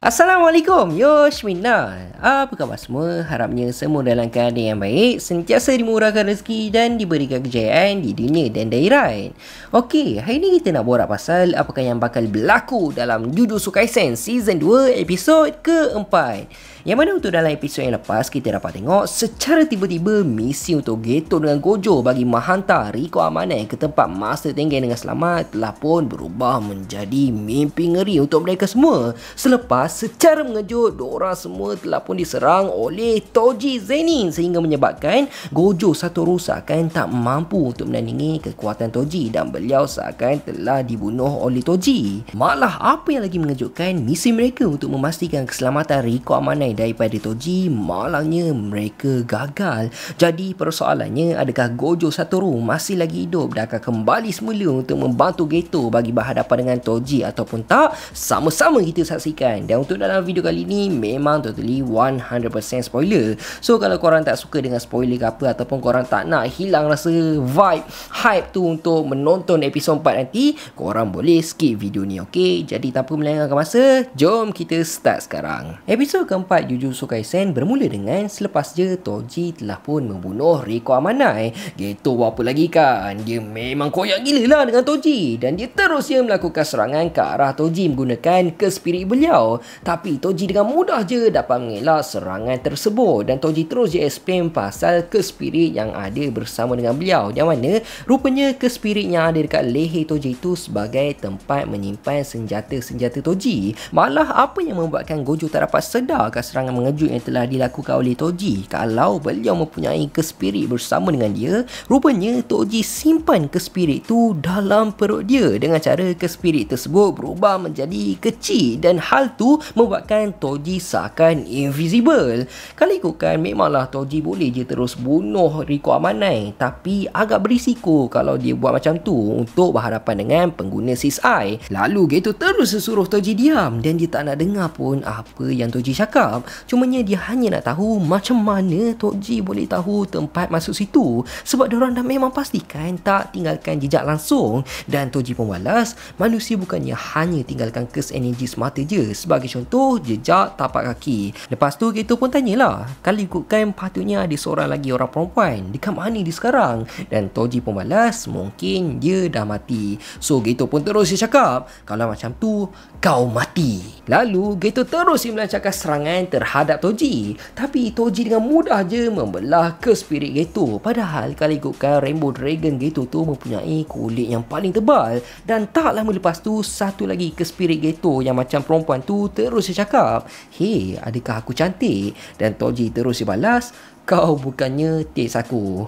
Assalamualaikum, Yoshmina. Apa khabar semua? Harapnya semua dalam keadaan yang baik, sentiasa dimurahkan rezeki dan diberikan kejayaan di dunia dan di akhirat. Okey, hari ni kita nak borak pasal apakah yang bakal berlaku dalam Jujutsu Kaisen Season 2 episod keempat. Yang mana untuk dalam episod yang lepas kita dapat tengok secara tiba-tiba misi untuk Geto dengan Gojo bagi menghantar Riko Amanai ke tempat Master Tengen dengan selamat telah pun berubah menjadi mimpi ngeri untuk mereka semua. Selepas secara mengejut diorang semua telah pun diserang oleh Toji Zenin sehingga menyebabkan Gojo Satoru seakan tak mampu untuk menandingi kekuatan Toji dan beliau seakan telah dibunuh oleh Toji. Malah apa yang lagi mengejutkan, misi mereka untuk memastikan keselamatan Riko Amanai daripada Toji malangnya mereka gagal. Jadi persoalannya, adakah Gojo Satoru masih lagi hidup dan akan kembali semula untuk membantu Geto bagi berhadapan dengan Toji ataupun tak? Sama-sama kita saksikan. Dan untuk dalam video kali ni memang totally 100% spoiler. So kalau korang tak suka dengan spoiler ke apa ataupun korang tak nak hilang rasa vibe hype tu untuk menonton episod 4 nanti, korang boleh skip video ni, ok? Jadi tanpa melengahkan masa, jom kita start sekarang. Episod keempat Jujutsu Kaisen bermula dengan selepas je Toji telah pun membunuh Riko Amanai. Geto buat apa lagi kan? Dia memang koyak gila lah dengan Toji dan dia terus melakukan serangan ke arah Toji menggunakan ke spirit beliau. Tapi Toji dengan mudah je dapat mengelak serangan tersebut dan Toji terus je explain pasal ke spirit yang ada bersama dengan beliau, yang mana rupanya ke spirit yang ada dekat leher Toji itu sebagai tempat menyimpan senjata-senjata Toji. Malah apa yang membuatkan Gojo tak dapat sedar akan serangan mengejut yang telah dilakukan oleh Toji? Kalau beliau mempunyai ke spirit bersama dengan dia, rupanya Toji simpan ke spirit tu dalam perut dia dengan cara ke spirit tersebut berubah menjadi kecil dan hal tu membuatkan Toji seakan invisible. Kalau ikutkan memanglah Toji boleh je terus bunuh Riko Amanai, tapi agak berisiko kalau dia buat macam tu untuk berhadapan dengan pengguna Sisai. Lalu Geto terus suruh Toji diam dan dia tak nak dengar pun apa yang Toji cakap. Cumanya dia hanya nak tahu macam mana Toji boleh tahu tempat masuk situ, sebab diorang dah memang pastikan tak tinggalkan jejak langsung. Dan Toji pun balas, manusia bukannya hanya tinggalkan curse energy semata je, sebagai contoh jejak tapak kaki. Lepas tu Geto pun tanyalah, kalau ikutkan patutnya ada seorang lagi orang perempuan, dekat mana dia sekarang? Dan Toji pun balas, mungkin dia dah mati. So Geto pun terus dia cakap, kalau macam tu kau mati. Lalu Geto terus melancarkan serangan terhadap Toji, tapi Toji dengan mudah je membelah ke spirit Geto. Padahal kalau ikutkan Rainbow Dragon Geto tu mempunyai kulit yang paling tebal. Dan tak lama lepas tu satu lagi ke spirit Geto yang macam perempuan tu terus dia cakap, "Hey, adakah aku cantik?" Dan Toji terus dia balas, "Kau bukannya teks aku."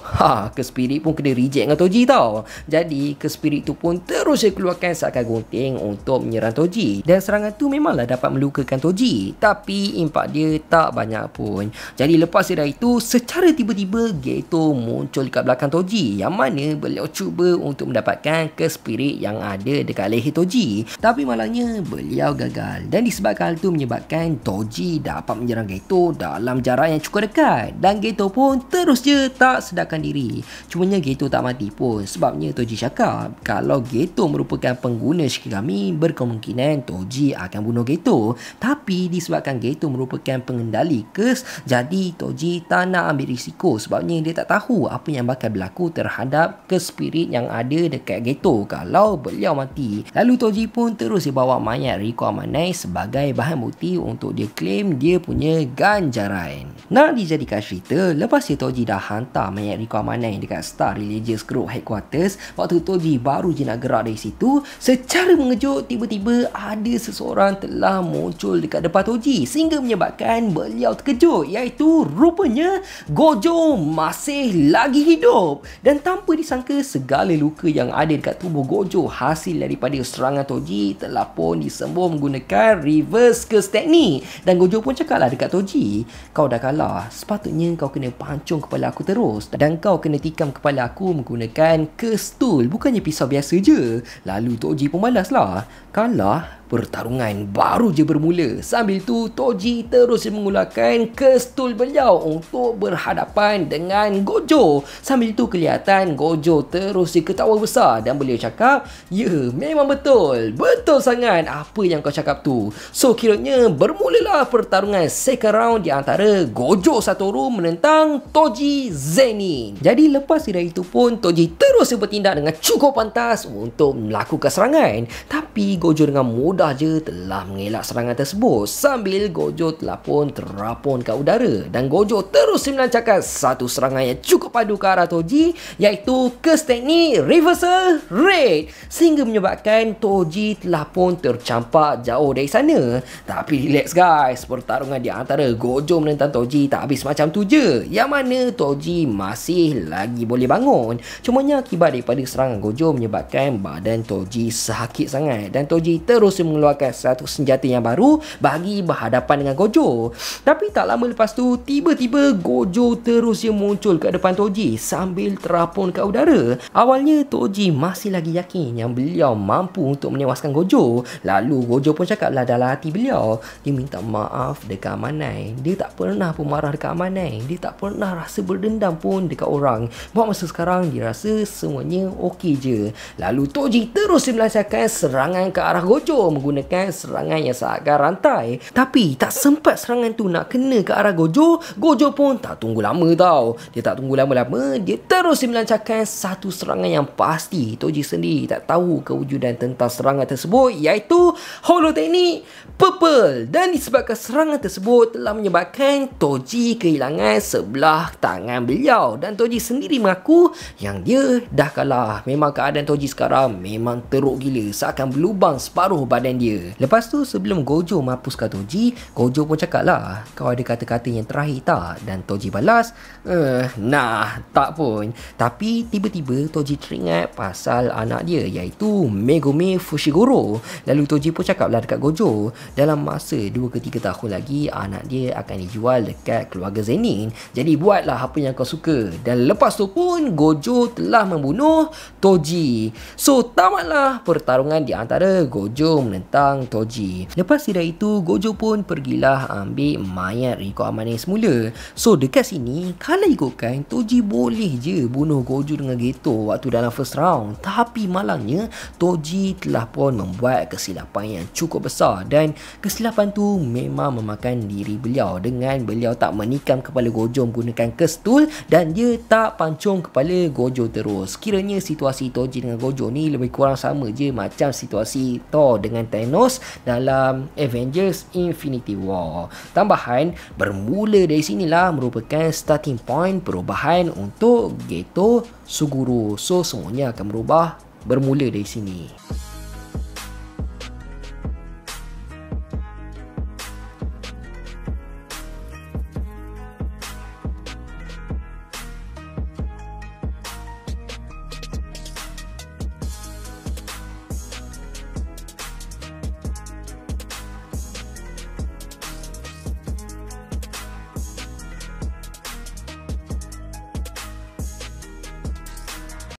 Ke spirit pun kena reject dengan Toji tau. Jadi ke spirit tu pun terus dia keluarkan seakan gunting untuk menyerang Toji. Dan serangan tu memanglah dapat melukakan Toji, tapi impak dia tak banyak pun. Jadi lepas dari itu, secara tiba-tiba Geto muncul dekat belakang Toji, yang mana beliau cuba untuk mendapatkan ke spirit yang ada dekat leher Toji. Tapi malangnya beliau gagal. Dan disebabkan hal tu menyebabkan Toji dapat menyerang Geto dalam jarak yang cukup dekat. Dan Geto pun terus je tak sedarkan diri. Cumanya Geto tak mati pun, sebabnya Toji cakap kalau Geto merupakan pengguna Shikigami, berkemungkinan Toji akan bunuh Geto. Tapi disebabkan Geto merupakan pengendali curse, jadi Toji tak nak ambil risiko, sebabnya dia tak tahu apa yang bakal berlaku terhadap curse spirit yang ada dekat Geto kalau beliau mati. Lalu Toji pun terus dia bawa mayat Riko Amanai sebagai bahan bukti untuk dia claim dia punya ganjaran. Nak dijadikan cerita, lepas Toji dah hantar mayat Riko Amanai dekat Star Religious Group Headquarters, waktu Toji baru je nak gerak dari situ, secara mengejut tiba-tiba ada seseorang telah muncul dekat depan Toji sehingga menyebabkan beliau terkejut, iaitu rupanya Gojo masih lagi hidup. Dan tanpa disangka, segala luka yang ada dekat tubuh Gojo hasil daripada serangan Toji telah pun disembuh menggunakan reverse curse teknik. Dan Gojo pun cakaplah dekat Toji, "Kau dah kalah, sepatutnya kau kena pancung kepala aku terus, dan kau kena tikam kepala aku menggunakan curse tool, bukannya pisau biasa je." Lalu Toji pun balas lah, "Kalah? pertarungan baru je bermula. Sambil tu Toji terus mengeluarkan kestul beliau untuk berhadapan dengan Gojo. Sambil tu kelihatan Gojo terus ketawa besar dan beliau cakap, "Ya, memang betul. Betul sangat apa yang kau cakap tu." So kiranya bermulalah pertarungan second round di antara Gojo Satoru menentang Toji Zenin. Jadi lepas dari itu pun Toji terus bertindak dengan cukup pantas untuk melakukan serangan. Tapi Gojo dengan mudah je telah mengelak serangan tersebut sambil Gojo telah pun terapun ke udara dan Gojo terus melancarkan satu serangan yang cukup padu ke arah Toji, iaitu curse teknik reversal raid, sehingga menyebabkan Toji telah pun tercampak jauh dari sana. Tapi relax guys, pertarungan di antara Gojo menentang Toji tak habis macam tu je, yang mana Toji masih lagi boleh bangun. Cumanya akibat daripada serangan Gojo menyebabkan badan Toji sakit sangat dan Toji terus mengeluarkan satu senjata yang baru bagi berhadapan dengan Gojo. Tapi tak lama lepas tu, tiba-tiba Gojo terus muncul ke depan Toji sambil terapun ke udara. Awalnya Toji masih lagi yakin yang beliau mampu untuk menewaskan Gojo. Lalu Gojo pun cakaplah dalam hati beliau, dia minta maaf dekat Amanai. Dia tak pernah pun marah dekat Amanai. Dia tak pernah rasa berdendam pun dekat orang. Buat masa sekarang dia rasa semuanya okey je. Lalu Toji terus melancarkan serangan ke arah Gojo menggunakan serangan yang seakan rantai. Tapi tak sempat serangan tu nak kena ke arah Gojo, Gojo pun tak tunggu lama tau. Dia tak tunggu lama-lama, dia terus melancarkan satu serangan yang pasti Toji sendiri tak tahu kewujudan tentang serangan tersebut, iaitu Holo Teknik Purple. Dan disebabkan serangan tersebut telah menyebabkan Toji kehilangan sebelah tangan beliau dan Toji sendiri mengaku yang dia dah kalah. Memang keadaan Toji sekarang memang teruk gila, seakan berlubang separuh badan dia. Lepas tu sebelum Gojo menghapuskan Toji, Gojo pun cakap lah, "Kau ada kata-kata yang terakhir tak?" Dan Toji balas, "Nah, tak pun." Tapi tiba-tiba Toji teringat pasal anak dia, iaitu Megumi Fushiguro. Lalu Toji pun cakap lah dekat Gojo, dalam masa 2 ke 3 tahun lagi anak dia akan dijual dekat keluarga Zenin. Jadi buatlah apa yang kau suka. Dan lepas tu pun Gojo telah membunuh Toji. So tamatlah pertarungan di antara Gojo menentang Toji. Lepas dari itu Gojo pun pergilah ambil mayat Riko Amane semula. So dekat sini kalau ikutkan Toji boleh je bunuh Gojo dengan Geto waktu dalam first round. Tapi malangnya Toji telah pun membuat kesilapan yang cukup besar dan kesilapan tu memang memakan diri beliau dengan beliau tak menikam kepala Gojo menggunakan kestul dan dia tak pancung kepala Gojo terus. Kiranya situasi Toji dengan Gojo ni lebih kurang sama je macam situasi Thor dengan Thanos dalam Avengers Infinity War. Tambahan, bermula dari sinilah merupakan starting point perubahan untuk Geto Suguru. So semuanya akan berubah bermula dari sini.